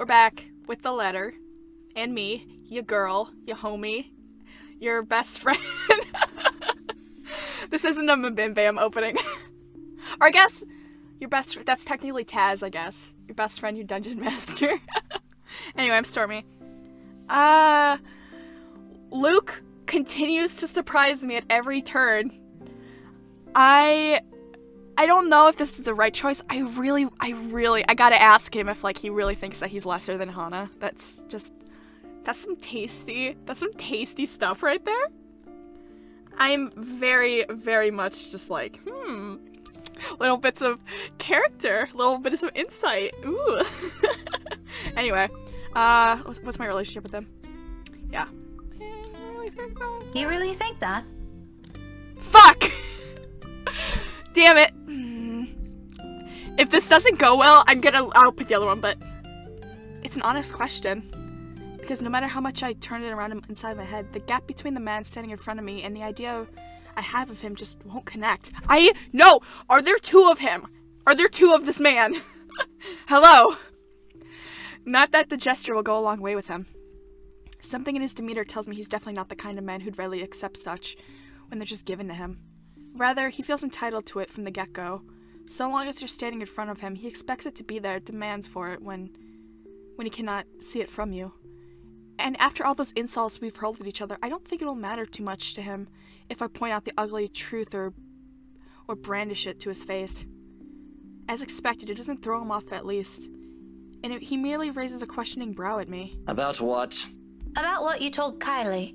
we're back with the letter. And me, your girl, your homie, your best friend. This isn't a Mabim Bam opening. Or I guess, your best friend, that's technically Taz, I guess. Your best friend, your dungeon master. Anyway, I'm Stormy. Luke continues to surprise me at every turn. I don't know if this is the right choice. I gotta ask him if, like, he really thinks that he's lesser than Hana. That's some tasty stuff right there. I'm very, very much just like, little bits of character, little bits of insight. Ooh. Anyway, what's my relationship with him? Yeah. You really think that? Fuck! Damn it. If this doesn't go well, I'll pick the other one, but it's an honest question. Because no matter how much I turn it around inside my head, the gap between the man standing in front of me and the idea I have of him just won't connect. No! Are there two of him? Are there two of this man? Hello? Not that the gesture will go a long way with him. Something in his demeanor tells me he's definitely not the kind of man who'd readily accept such when they're just given to him. Rather, he feels entitled to it from the get-go. So long as you're standing in front of him, he expects it to be there, demands for it when he cannot see it from you. And after all those insults we've hurled at each other, I don't think it'll matter too much to him if I point out the ugly truth or brandish it to his face. As expected, it doesn't throw him off at least. And he merely raises a questioning brow at me. About what? About what you told Kylie.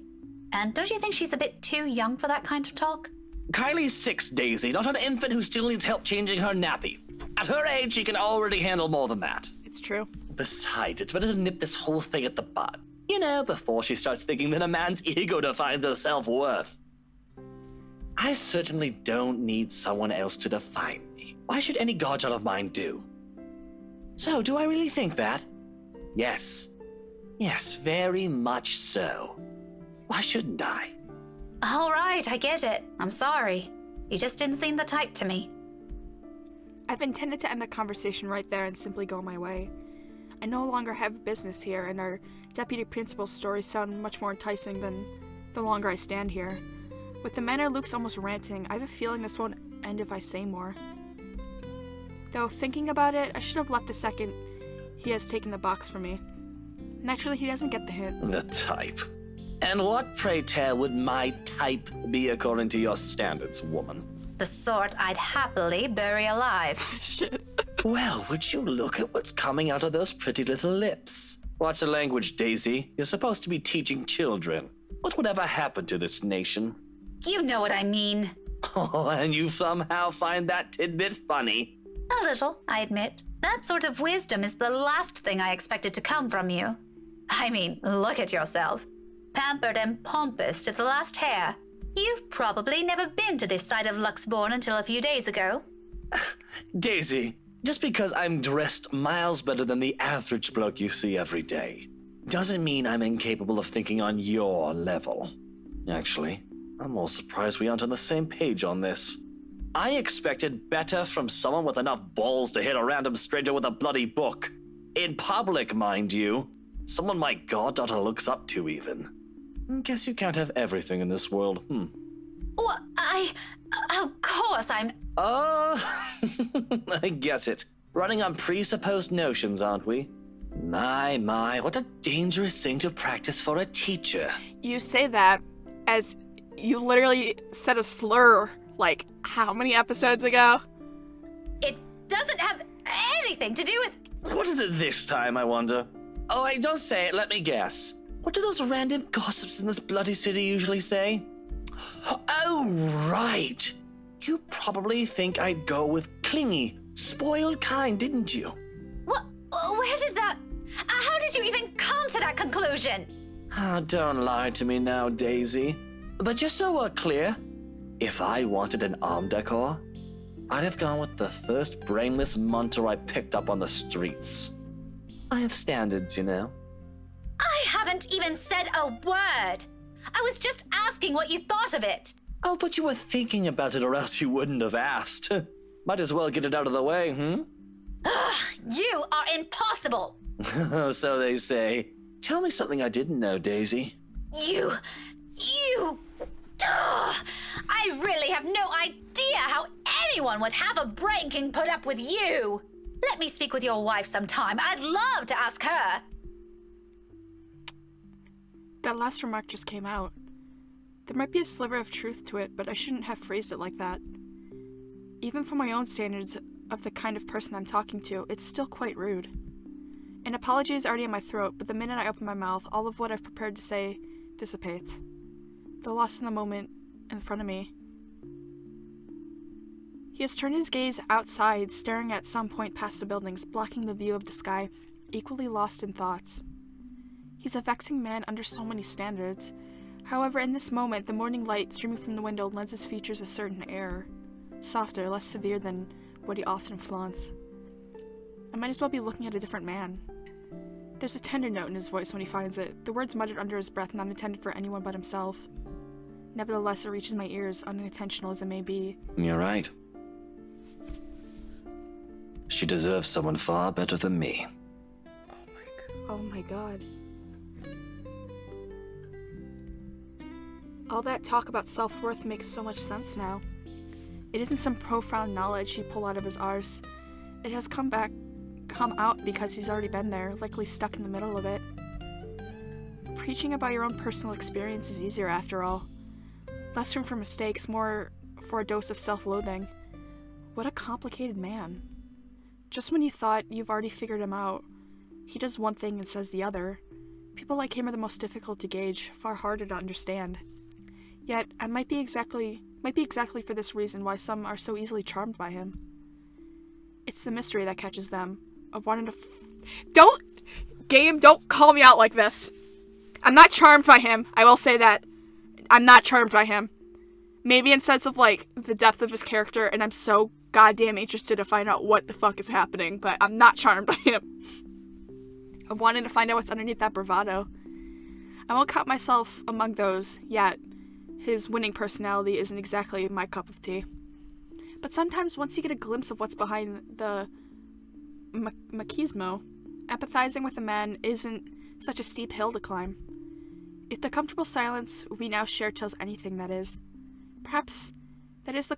And don't you think she's a bit too young for that kind of talk? Kylie's 6, Daisy, not an infant who still needs help changing her nappy. At her age, she can already handle more than that. It's true. Besides, it's better to nip this whole thing at the bud. You know, before she starts thinking that a man's ego defines her self-worth. I certainly don't need someone else to define me. Why should any godchild of mine do? So, do I really think that? Yes. Yes, very much so. Why shouldn't I? All right, I get it. I'm sorry. You just didn't seem the type to me. I've intended to end the conversation right there and simply go my way. I no longer have business here, and our deputy principal's stories sound much more enticing than the longer I stand here. With the manner Luke's almost ranting, I have a feeling this won't end if I say more. Though, thinking about it, I should have left the second he has taken the box from me. Naturally, he doesn't get the hint. The type. And what, pray tell, would my type be according to your standards, woman? The sort I'd happily bury alive. Shit. Well, would you look at what's coming out of those pretty little lips? Watch the language, Daisy. You're supposed to be teaching children. What would ever happen to this nation? You know what I mean. Oh, and you somehow find that tidbit funny. A little, I admit. That sort of wisdom is the last thing I expected to come from you. I mean, look at yourself. Pampered and pompous to the last hair. You've probably never been to this side of Luxborn until a few days ago. Daisy, just because I'm dressed miles better than the average bloke you see every day, doesn't mean I'm incapable of thinking on your level. Actually, I'm more surprised we aren't on the same page on this. I expected better from someone with enough balls to hit a random stranger with a bloody book. In public, mind you. Someone my goddaughter looks up to, even. Guess you can't have everything in this world, Well, of course I'm... Oh, I get it. Running on presupposed notions, aren't we? My, what a dangerous thing to practice for a teacher. You say that as you literally said a slur, like, how many episodes ago? It doesn't have anything to do with... What is it this time, I wonder? Oh, wait, don't say it, let me guess. What do those random gossips in this bloody city usually say? Oh, right. You probably think I'd go with clingy, spoiled kind, didn't you? What? Where does that... How did you even come to that conclusion? Oh, don't lie to me now, Daisy. But just so we're clear, if I wanted an arm decor, I'd have gone with the first brainless munter I picked up on the streets. I have standards, you know. I haven't even said a word. I was just asking what you thought of it. Oh, but you were thinking about it or else you wouldn't have asked. Might as well get it out of the way, You are impossible. So they say. Tell me something I didn't know, Daisy. You... Ugh, I really have no idea how anyone with half a brain can put up with you. Let me speak with your wife sometime. I'd love to ask her. That last remark just came out. There might be a sliver of truth to it, but I shouldn't have phrased it like that. Even for my own standards of the kind of person I'm talking to, it's still quite rude. An apology is already in my throat, but the minute I open my mouth, all of what I've prepared to say dissipates. The lost in the moment in front of me. He has turned his gaze outside, staring at some point past the buildings, blocking the view of the sky, equally lost in thoughts. He's a vexing man under so many standards. However, in this moment, the morning light streaming from the window lends his features a certain air. Softer, less severe than what he often flaunts. I might as well be looking at a different man. There's a tender note in his voice when he finds it, the words muttered under his breath not intended for anyone but himself. Nevertheless, it reaches my ears, unintentional as it may be. You're right. She deserves someone far better than me. Oh my god. All that talk about self-worth makes so much sense now. It isn't some profound knowledge he pulled out of his arse. It has come out because he's already been there, likely stuck in the middle of it. Preaching about your own personal experience is easier after all. Less room for mistakes, more for a dose of self-loathing. What a complicated man. Just when you thought you've already figured him out, he does one thing and says the other. People like him are the most difficult to gauge, far harder to understand. Yet, I might be exactly for this reason why some are so easily charmed by him. It's the mystery that catches them, of wanting to don't call me out like this. I'm not charmed by him, I will say that. I'm not charmed by him. Maybe in sense of, like, the depth of his character, and I'm so goddamn interested to find out what the fuck is happening, but I'm not charmed by him. I'm wanting to find out what's underneath that bravado. I won't count myself among those, yet. His winning personality isn't exactly my cup of tea. But sometimes once you get a glimpse of what's behind the machismo, empathizing with a man isn't such a steep hill to climb. If the comfortable silence we now share tells anything, that is. Perhaps that is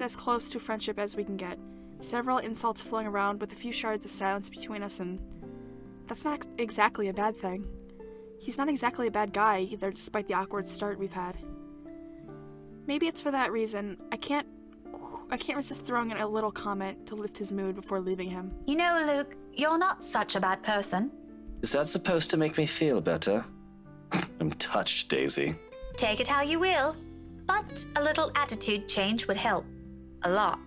as close to friendship as we can get. Several insults flowing around with a few shards of silence between us, and that's not exactly a bad thing. He's not exactly a bad guy either, despite the awkward start we've had. Maybe it's for that reason I can't resist throwing in a little comment to lift his mood before leaving him. You know, Luke, you're not such a bad person. Is that supposed to make me feel better? I'm touched, Daisy. Take it how you will, but a little attitude change would help. A lot.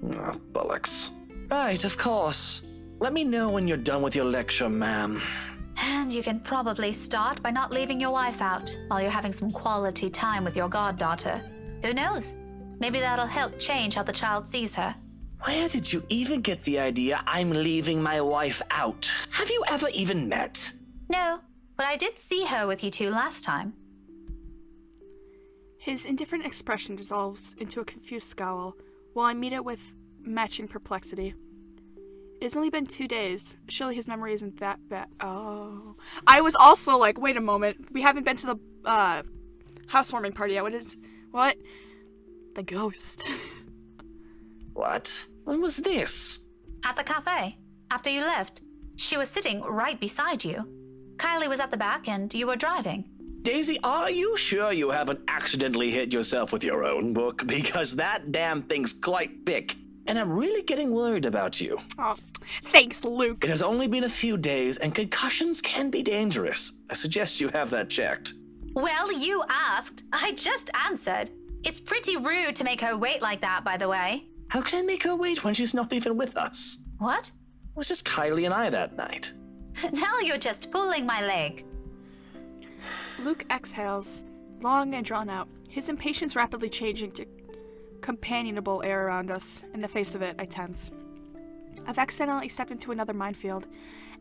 Oh, bollocks. Right, of course. Let me know when you're done with your lecture, ma'am. And you can probably start by not leaving your wife out while you're having some quality time with your goddaughter. Who knows? Maybe that'll help change how the child sees her. Where did you even get the idea I'm leaving my wife out? Have you ever even met? No, but I did see her with you two last time. His indifferent expression dissolves into a confused scowl, while I meet it with matching perplexity. It has only been 2 days. Surely his memory isn't that bad. Oh. I was also like, wait a moment. We haven't been to the housewarming party yet. What? The ghost. What? When was this? At the cafe, after you left. She was sitting right beside you. Kylie was at the back and you were driving. Daisy, are you sure you haven't accidentally hit yourself with your own book? Because that damn thing's quite big. And I'm really getting worried about you. Oh, thanks, Luke. It has only been a few days, and concussions can be dangerous. I suggest you have that checked. Well, you asked. I just answered. It's pretty rude to make her wait like that, by the way. How can I make her wait when she's not even with us? What? It was just Kylie and I that night. Now you're just pulling my leg. Luke exhales, long and drawn out, his impatience rapidly changing to companionable air around us. In the face of it, I tense. I've accidentally stepped into another minefield.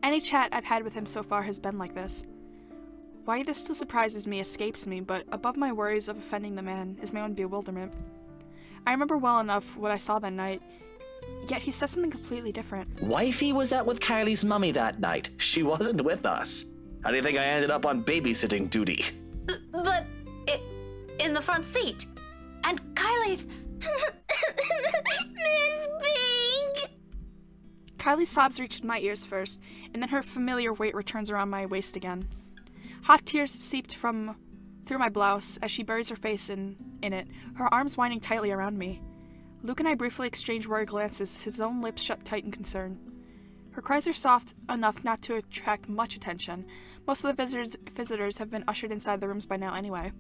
Any chat I've had with him so far has been like this. Why this still surprises me escapes me, but above my worries of offending the man is my own bewilderment. I remember well enough what I saw that night. yet he says something completely different. Wifey was out with Kylie's mummy that night. She wasn't with us. How do you think I ended up on babysitting duty? But in the front seat. And Kylie's... Miss Pink! Kylie's sobs reached my ears first, and then her familiar weight returns around my waist again. Hot tears seeped through my blouse as she buries her face in it, her arms winding tightly around me. Luke and I briefly exchanged worried glances, his own lips shut tight in concern. Her cries are soft enough not to attract much attention. Most of the visitors have been ushered inside the rooms by now anyway.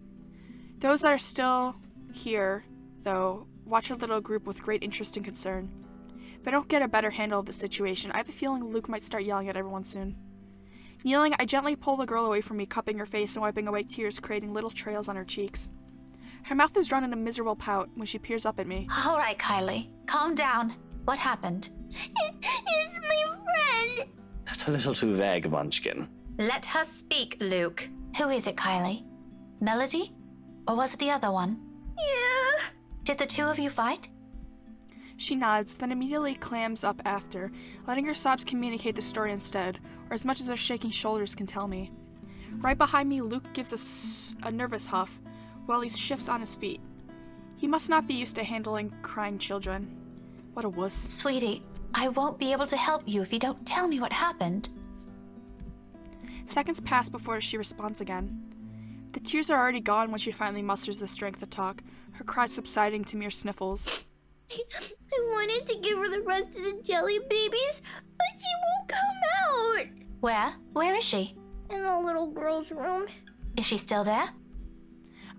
Those that are still here, though, watch our little group with great interest and concern. If I don't get a better handle of the situation, I have a feeling Luke might start yelling at everyone soon. Kneeling, I gently pull the girl away from me, cupping her face and wiping away tears, creating little trails on her cheeks. Her mouth is drawn in a miserable pout when she peers up at me. All right, Kylie. Calm down. What happened? It's my friend! That's a little too vague, Munchkin. Let her speak, Luke. Who is it, Kylie? Melody? Or was it the other one? Yeah. Did the two of you fight? She nods, then immediately clams up after, letting her sobs communicate the story instead, or as much as her shaking shoulders can tell me. Right behind me, Luke gives a nervous huff, while he shifts on his feet. He must not be used to handling crying children. What a wuss. Sweetie, I won't be able to help you if you don't tell me what happened. Seconds pass before she responds again. The tears are already gone when she finally musters the strength to talk, her cries subsiding to mere sniffles. I wanted to give her the rest of the jelly babies, but she won't come out. Where? Where is she? In the little girl's room. Is she still there?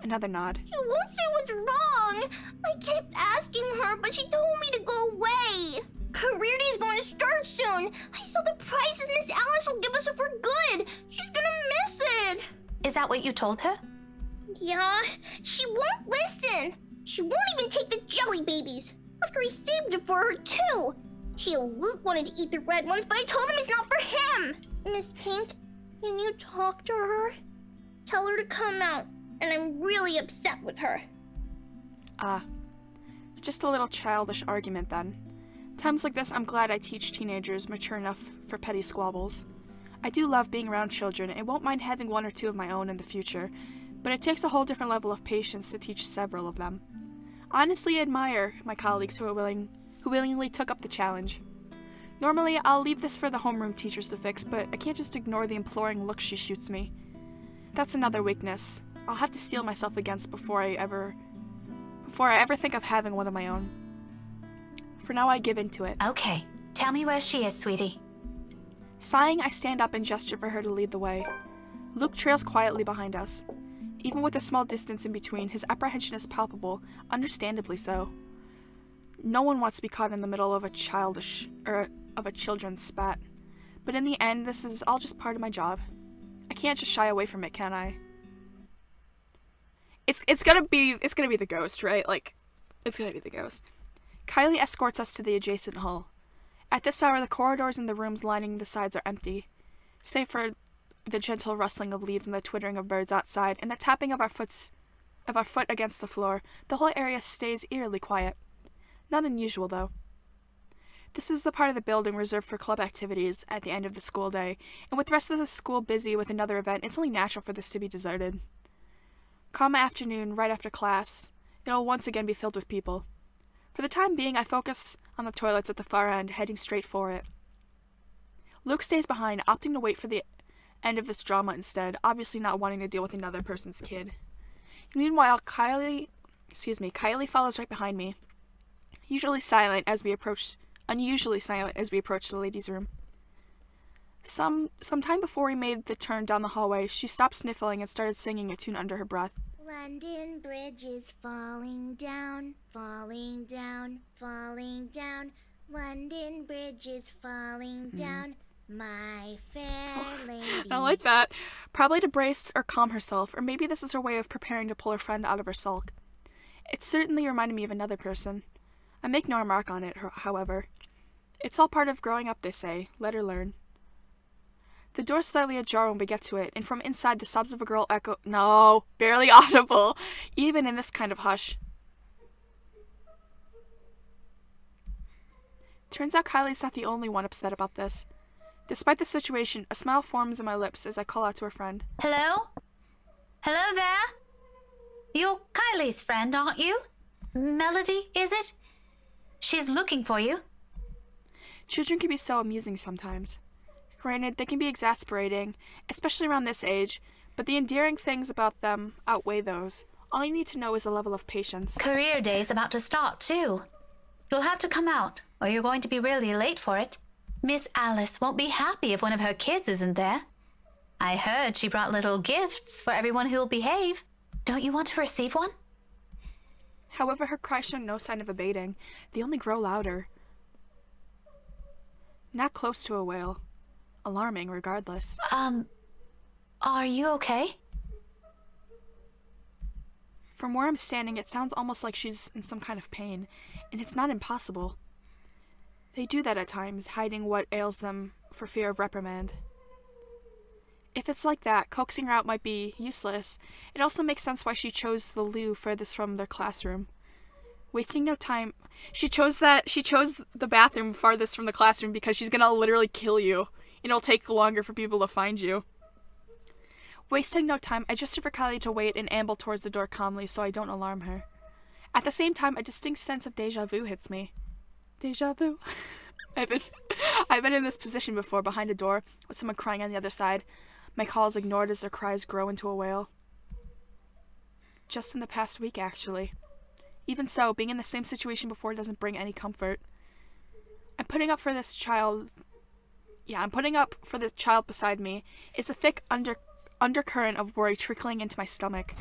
Another nod. She won't say what's wrong. I kept asking her, but she told me to go away. Career day's going to start soon. I saw the prizes Miss Alice will give us for good. She's gonna miss it. Is that what you told her? Yeah, she won't listen. She won't even take the jelly babies. After I saved it for her, too. Luke wanted to eat the red ones, but I told him it's not for him. Miss Pink, can you talk to her? Tell her to come out, and I'm really upset with her. Just a little childish argument then. Times like this, I'm glad I teach teenagers mature enough for petty squabbles. I do love being around children and won't mind having one or two of my own in the future, but it takes a whole different level of patience to teach several of them. Honestly, I admire my colleagues who willingly took up the challenge. Normally, I'll leave this for the homeroom teachers to fix, but I can't just ignore the imploring look she shoots me. That's another weakness I'll have to steel myself against before I ever think of having one of my own. For now, I give in to it. Okay. Tell me where she is, sweetie. Sighing, I stand up and gesture for her to lead the way. Luke trails quietly behind us. Even with the small distance in between, his apprehension is palpable, understandably so. No one wants to be caught in the middle of a children's spat. But in the end, this is all just part of my job. I can't just shy away from it, can I? It's gonna be the ghost, right? It's gonna be the ghost. Kylie escorts us to the adjacent hall. At this hour, the corridors and the rooms lining the sides are empty, save for the gentle rustling of leaves and the twittering of birds outside, and the tapping of our foot against the floor. The whole area stays eerily quiet. Not unusual, though. This is the part of the building reserved for club activities at the end of the school day, and with the rest of the school busy with another event, it's only natural for this to be deserted. Come afternoon, right after class, it'll once again be filled with people. For the time being, I focus on the toilets at the far end, heading straight for it. Luke stays behind, opting to wait for the end of this drama instead, obviously not wanting to deal with another person's kid. Meanwhile, Kylie follows right behind me, unusually silent as we approach the ladies' room. Some time before we made the turn down the hallway, she stopped sniffling and started singing a tune under her breath. London Bridge is falling down, falling down, falling down. London Bridge is falling down, my fair lady. I like that. Probably to brace or calm herself, or maybe this is her way of preparing to pull her friend out of her sulk. It certainly reminded me of another person. I make no remark on it, however. It's all part of growing up, they say. Let her learn. The door's slightly ajar when we get to it, and from inside the sobs of a girl echo— no, barely audible, even in this kind of hush. Turns out Kylie's not the only one upset about this. Despite the situation, a smile forms on my lips as I call out to her friend. Hello? Hello there? You're Kylie's friend, aren't you? Melody, is it? She's looking for you. Children can be so amusing sometimes. Granted, they can be exasperating, especially around this age, but the endearing things about them outweigh those. All you need to know is a level of patience. Career day's about to start, too. You'll have to come out, or you're going to be really late for it. Miss Alice won't be happy if one of her kids isn't there. I heard she brought little gifts for everyone who'll behave. Don't you want to receive one? However, her cries show no sign of abating. They only grow louder. Not close to a wail. Alarming, regardless. Are you okay? From where I'm standing, it sounds almost like she's in some kind of pain, and it's not impossible. They do that at times, hiding what ails them for fear of reprimand. If it's like that, coaxing her out might be useless. It also makes sense why she chose the loo furthest from their classroom. Wasting no time. She chose the bathroom farthest from the classroom because she's gonna literally kill you. And it'll take longer for people to find you. Wasting no time, I gesture for Kylie to wait and amble towards the door calmly so I don't alarm her. At the same time, a distinct sense of deja vu hits me. Deja vu. I've been in this position before, behind a door, with someone crying on the other side. My call is ignored as their cries grow into a wail. Just in the past week, actually. Even so, being in the same situation before doesn't bring any comfort. I'm putting up for the child beside me. It's a thick undercurrent of worry trickling into my stomach.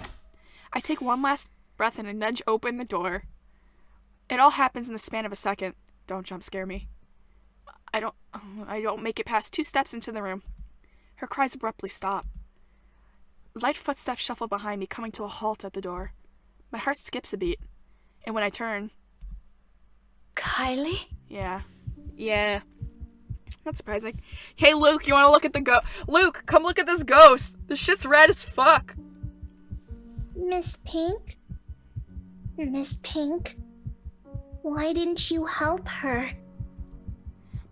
I take one last breath and nudge open the door. It all happens in the span of a second. Don't jump scare me. I don't make it past 2 steps into the room. Her cries abruptly stop. Light footsteps shuffle behind me, coming to a halt at the door. My heart skips a beat. And when I turn... Kylie? Yeah. Not surprising. Hey, Luke, you want to look at the ghost? Luke, come look at this ghost. This shit's red as fuck. Miss Pink? Miss Pink? Why didn't you help her?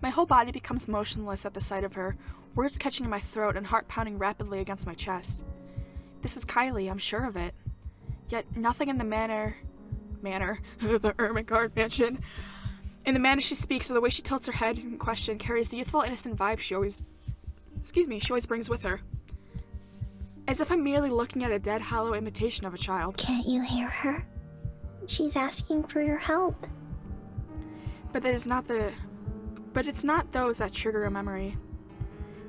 My whole body becomes motionless at the sight of her, words catching in my throat and heart pounding rapidly against my chest. This is Kylie, I'm sure of it. Yet nothing in the manner, the Ermengarde mansion, in the manner she speaks or the way she tilts her head in question carries the youthful, innocent vibe she always brings with her. As if I'm merely looking at a dead, hollow imitation of a child. Can't you hear her? She's asking for your help. But it's not those that trigger a memory.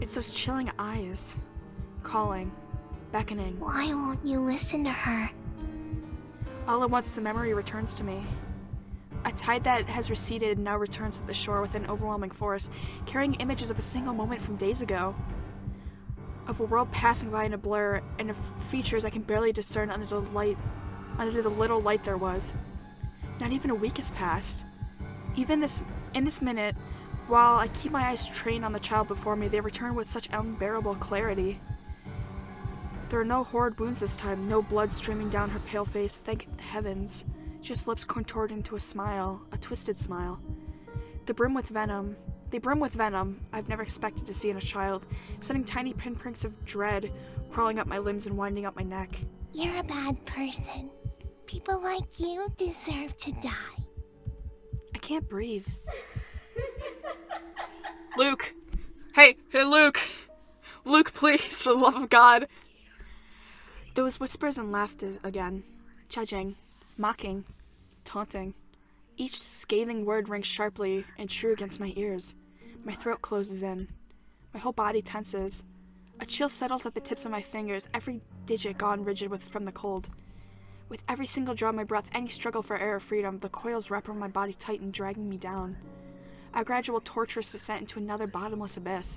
It's those chilling eyes, calling, beckoning. Why won't you listen to her? All at once, the memory returns to me. A tide that has receded now returns to the shore with an overwhelming force, carrying images of a single moment from days ago. Of a world passing by in a blur, and of features I can barely discern under the little light there was. Not even a week has passed. Even in this minute, while I keep my eyes trained on the child before me, they return with such unbearable clarity. There are no horrid wounds this time, no blood streaming down her pale face, thank heavens. Just lips contorted into a smile, a twisted smile. They brim with venom I've never expected to see in a child, sending tiny pinpricks of dread crawling up my limbs and winding up my neck. You're a bad person. People like you deserve to die. I can't breathe. Luke! Hey, Luke! Luke, please, for the love of God! There was whispers and laughter again, judging, mocking, taunting. Each scathing word rings sharply and true against my ears. My throat closes in. My whole body tenses. A chill settles at the tips of my fingers, every digit gone rigid from the cold. With every single draw of my breath, any struggle for air or freedom, the coils wrap around my body tighten, dragging me down. A gradual, torturous descent into another bottomless abyss.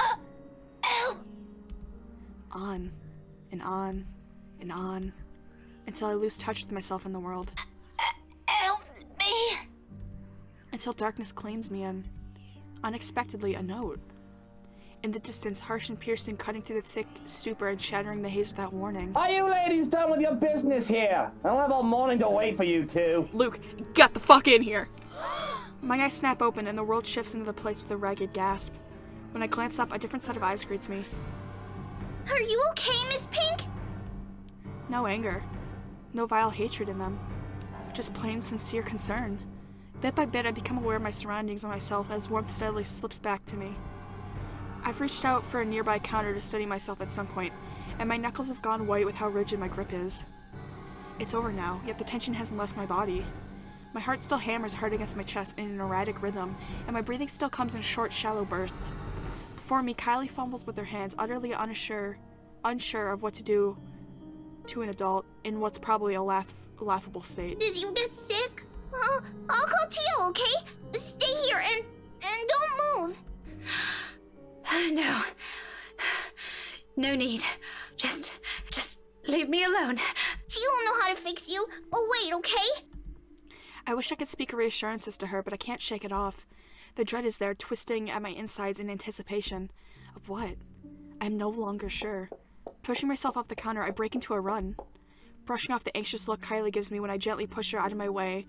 On, and on, and on, until I lose touch with myself and the world. Help me! Until darkness claims me and, unexpectedly, a note. In the distance, harsh and piercing, cutting through the thick stupor and shattering the haze without warning. Are you ladies done with your business here? I don't have all morning to wait for you two. Luke, get the fuck in here! My eyes snap open and the world shifts into the place with a ragged gasp. When I glance up, a different set of eyes greets me. Are you okay, Miss Pink? No anger. No vile hatred in them. Just plain, sincere concern. Bit by bit, I become aware of my surroundings and myself as warmth steadily slips back to me. I've reached out for a nearby counter to steady myself at some point, and my knuckles have gone white with how rigid my grip is. It's over now, yet the tension hasn't left my body. My heart still hammers hard against my chest in an erratic rhythm, and my breathing still comes in short, shallow bursts. Before me, Kylie fumbles with her hands, utterly unsure of what to do to an adult in what's probably a laughable state. Did you get sick? I'll call Teal, okay? Stay here and don't move. No. No need. Just leave me alone. Teal will know how to fix you. Oh, wait, okay? I wish I could speak reassurances to her, but I can't shake it off. The dread is there, twisting at my insides in anticipation. Of what? I am no longer sure. Pushing myself off the counter, I break into a run. Brushing off the anxious look Kylie gives me when I gently push her out of my way,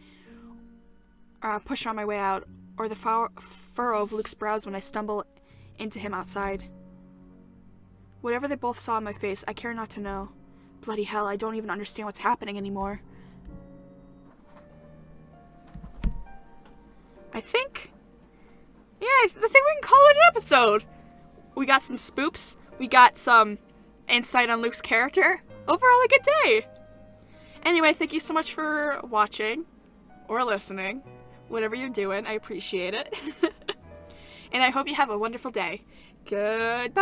push her on my way out, or the furrow of Luke's brows when I stumble into him outside. Whatever they both saw on my face, I care not to know. Bloody hell, I don't even understand what's happening anymore. I think we can call it an episode. We got some spoops. We got some insight on Luke's character. Overall, a good day. Anyway, thank you so much for watching or listening. Whatever you're doing, I appreciate it. And I hope you have a wonderful day. Goodbye.